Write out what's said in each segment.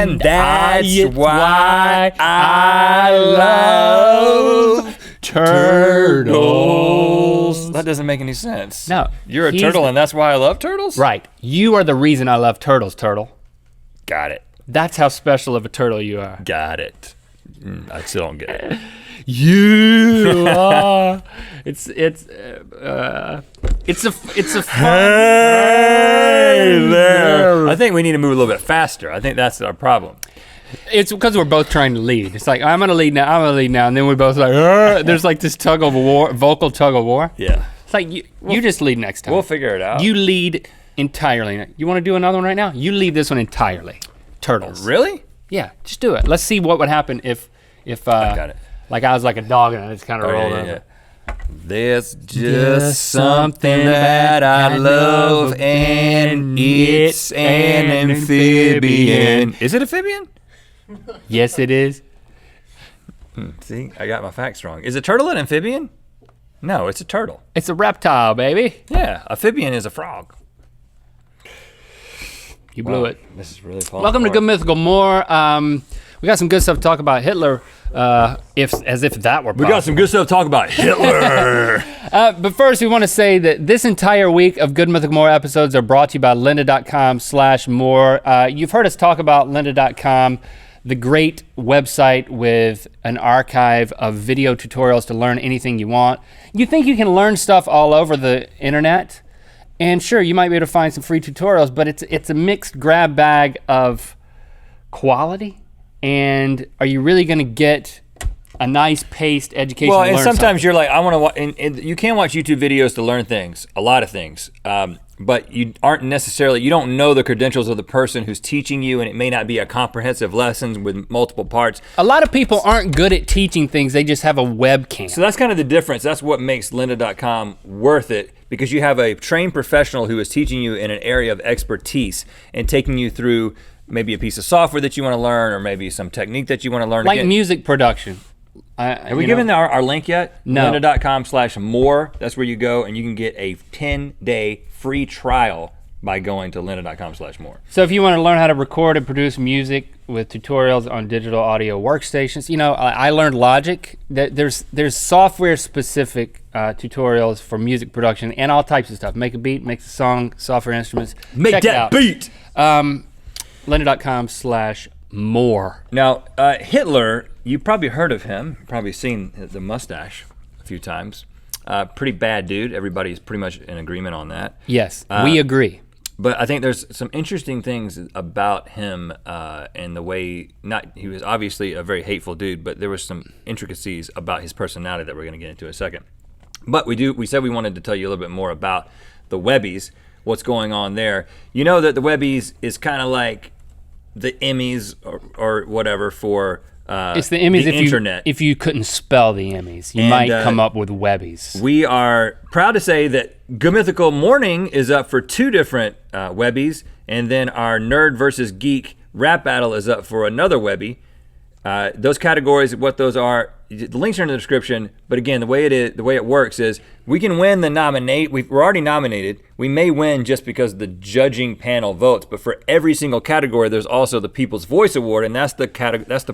And that's why I love turtles. That doesn't make any sense. No. You're a turtle and that's why I love turtles? Right. You are the reason I love turtles, turtle. Got it. That's how special of a turtle you are. Got it. I still don't get it. You are. It's a fun. Hey there. I think we need to move a little bit faster. I think that's our problem. It's because we're both trying to lead. It's like, I'm gonna lead now, and then we both like, there's like this tug of war, vocal tug of war. Yeah. It's like, you just lead next time. We'll figure it out. You lead entirely. You wanna do another one right now? You lead this one entirely. Turtles. Really? Yeah, just do it. Let's see what would happen if I got it. Like I was like a dog and I just kind of rolled over. Yeah. There's just something that I love and it's an amphibian. Is it amphibian? Yes, it is. See, I got my facts wrong. Is a turtle an amphibian? No, it's a turtle. It's a reptile, baby. Yeah, amphibian is a frog. You blew it. This is really falling Welcome to apart. Good Mythical More. We got some good stuff to talk about Hitler, as if that were possible. We got some good stuff to talk about Hitler. But first, we want to say that this entire week of Good Mythical More episodes are brought to you by lynda.com/more. You've heard us talk about lynda.com, the great website with an archive of video tutorials to learn anything you want. You think you can learn stuff all over the internet, and sure, you might be able to find some free tutorials, but it's a mixed grab bag of quality. And are you really gonna get a nice paced education? Well, and learn sometimes something? you're like, I want to watch, and you can watch YouTube videos to learn things, a lot of things, but you aren't necessarily, you don't know the credentials of the person who's teaching you, and it may not be a comprehensive lesson with multiple parts. A lot of people aren't good at teaching things, they just have a webcam. So that's kind of the difference. That's what makes lynda.com worth it, because you have a trained professional who is teaching you in an area of expertise and taking you through maybe a piece of software that you want to learn, or maybe some technique that you want to learn. Like music production. Have we given our link yet? No. lynda.com/more. That's where you go and you can get a 10-day free trial by going to lynda.com/more. So if you want to learn how to record and produce music with tutorials on digital audio workstations, I learned Logic. There's software specific tutorials for music production and all types of stuff. Make a beat, make a song, software instruments. Make Check it that out. beat! lynda.com/more. Now, Hitler, you've probably heard of him, probably seen the mustache a few times. Pretty bad dude, everybody's pretty much in agreement on that. Yes, we agree. But I think there's some interesting things about him and the way, he was obviously a very hateful dude, but there was some intricacies about his personality that we're gonna get into in a second. But we said we wanted to tell you a little bit more about the Webbies, what's going on there. You know that the Webbies is kind of like the Emmys or whatever for it's the Emmys the internet. if you couldn't spell the Emmys, you might come up with Webbies. We are proud to say that Good Mythical Morning is up for 2 different Webbies, and then our Nerd versus Geek rap battle is up for another Webbie. Those categories, what those are, the links are in the description, but again, the way it works is we can win the nominate, we're already nominated, we may win just because the judging panel votes, but for every single category, there's also the People's Voice Award, and that's the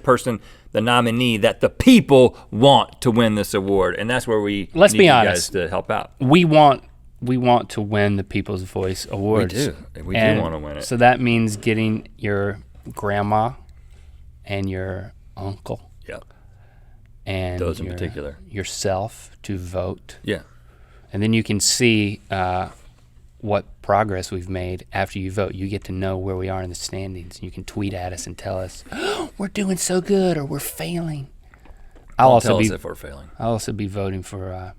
person, the nominee that the people want to win this award, and that's where we Let's need be you honest. guys to help out. We want to win the People's Voice Awards. We do want to win it. So that means getting your grandma and your uncle Yep. and Those in particular. yourself to vote. Yeah. And then you can see what progress we've made after you vote. You get to know where we are in the standings. You can tweet at us and tell us, oh, we're doing so good or we're failing. Tell us if we're failing. I'll also be voting for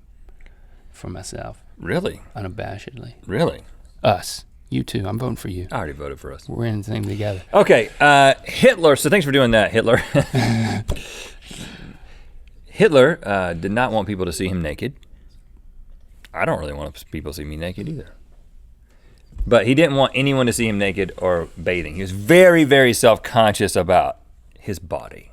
myself. Really? Unabashedly. Really? Us. You too. I'm voting for you. I already voted for us. We're in the thing together. Okay, Hitler, so thanks for doing that, Hitler. Hitler did not want people to see him naked. I don't really want people to see me naked either. But he didn't want anyone to see him naked or bathing. He was very, very self-conscious about his body.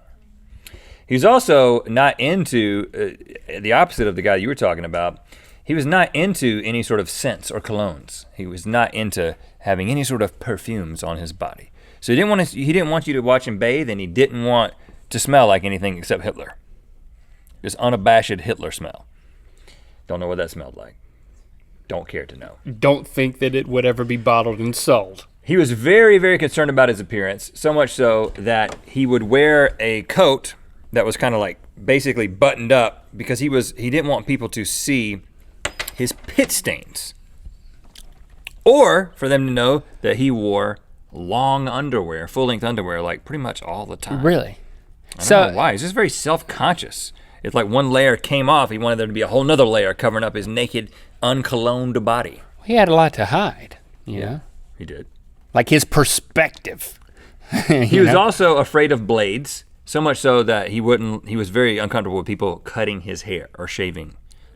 He's also not into, the opposite of the guy you were talking about, he was not into any sort of scents or colognes. He was not into having any sort of perfumes on his body. So he didn't want you to watch him bathe, and he didn't want to smell like anything except Hitler. This unabashed Hitler smell. Don't know what that smelled like. Don't care to know. Don't think that it would ever be bottled and sold. He was very, very concerned about his appearance, so much so that he would wear a coat that was kind of like basically buttoned up because he didn't want people to see his pit stains. Or for them to know that he wore long underwear, full-length underwear, like pretty much all the time. Really? I don't know why. He's just very self-conscious. It's like one layer came off, he wanted there to be a whole nother layer covering up his naked, uncologned body. He had a lot to hide, you know? He did. Like his perspective. He was also afraid of blades, so much so that he was very uncomfortable with people cutting his hair or shaving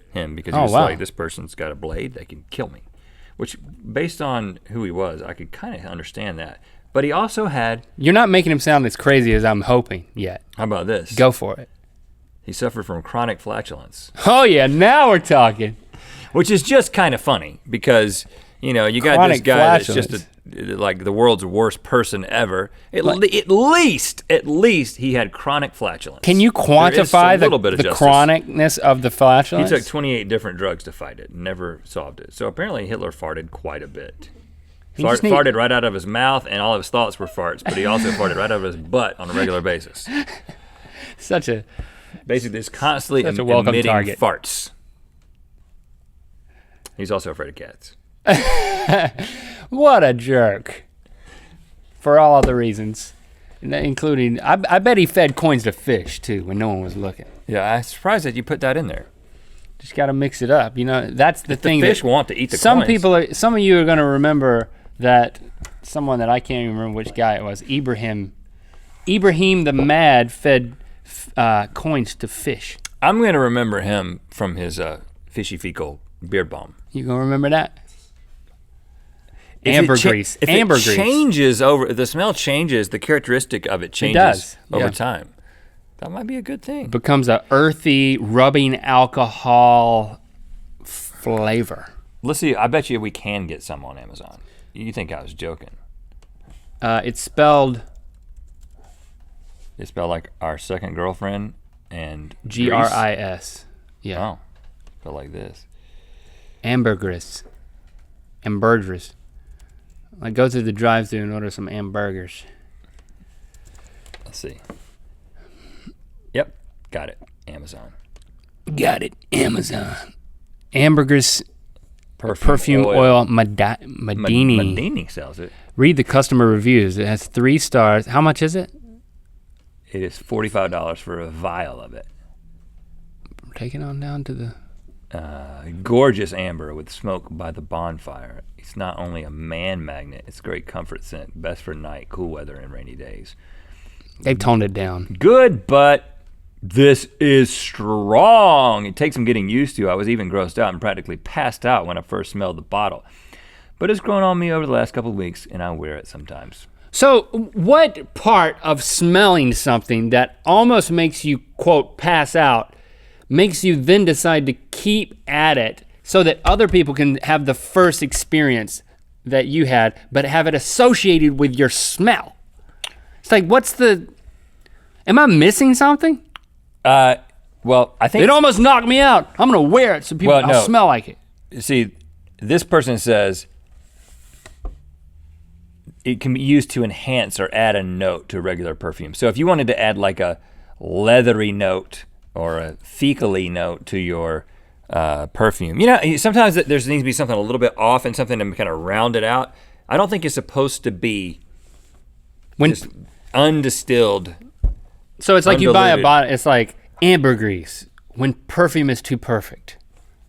him because he was like, this person's got a blade, they can kill me. Which, based on who he was, I could kind of understand that. But he also had... You're not making him sound as crazy as I'm hoping yet. How about this? Go for it. He suffered from chronic flatulence. Oh yeah, now we're talking. Which is just kind of funny because, you know, you got Chronic this guy that's flatulence. just like the world's worst person ever. At least he had chronic flatulence. Can you quantify the justice. chronicness of the flatulence? He took 28 different drugs to fight it, never solved it. So apparently Hitler farted quite a bit. Farted right out of his mouth, and all of his thoughts were farts, but he also farted right out of his butt on a regular basis. Basically, it's constantly emitting target. farts. He's also afraid of cats. What a jerk. For all other reasons, including, I bet he fed coins to fish too when no one was looking. Yeah, I'm surprised that you put that in there. Just got to mix it up. You know, that's the thing. The fish want to eat the coins. Some of you are going to remember that someone that I can't even remember which guy it was, Ibrahim the Mad fed coins to fish. I'm going to remember him from his fishy fecal beard balm. You going to remember that? Ambergris. Ambergris. Changes over, the smell changes, the characteristic of it changes over time. That might be a good thing. It becomes a earthy, rubbing alcohol flavor. Let's see, I bet you we can get some on Amazon. You think I was joking. It's spelled like our second girlfriend and Gris. Yeah. Oh, spelled like this. Ambergris. Like go to the drive-thru and order some hamburgers. Let's see. Yep, got it. Amazon. Got it. Amazon. Ambergris perfume oil Madini. Madini sells it. Read the customer reviews. It has 3 stars. How much is it? It is $45 for a vial of it. Take it on down to the... Gorgeous amber with smoke by the bonfire. It's not only a man magnet, it's a great comfort scent. Best for night, cool weather, and rainy days. They've toned it down. Good, but this is strong. It takes some getting used to. I was even grossed out and practically passed out when I first smelled the bottle. But it's grown on me over the last couple of weeks, and I wear it sometimes. So what part of smelling something that almost makes you, quote, pass out, makes you then decide to keep at it so that other people can have the first experience that you had, but have it associated with your smell? It's like, am I missing something? Well, I think... It almost knocked me out. I'm gonna wear it so people I'll smell like it. See, this person says it can be used to enhance or add a note to a regular perfume. So if you wanted to add like a leathery note or a fecally note to your perfume. You know, sometimes there needs to be something a little bit off and something to kind of round it out. I don't think it's supposed to be just undistilled. So it's like you buy a bottle, it's like ambergris when perfume is too perfect.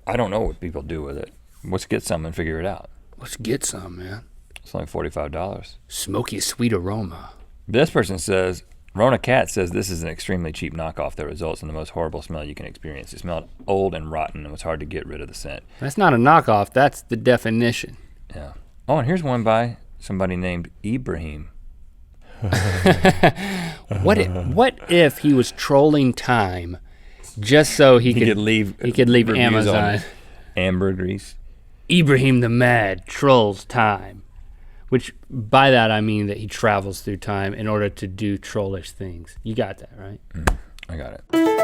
I don't know what people do with it. Let's get some and figure it out. Let's get some, man. It's only $45. Smoky, sweet aroma. This person says, Rona Cat says this is an extremely cheap knockoff that results in the most horrible smell you can experience. It smelled old and rotten and was hard to get rid of the scent. That's not a knockoff, that's the definition. Yeah. Oh, and here's one by somebody named Ibrahim. What if he was trolling time just so he could leave Amazon? Ambergris. Ibrahim the Mad trolls time. which by that I mean that he travels through time in order to do trollish things. You got that, right? I got it.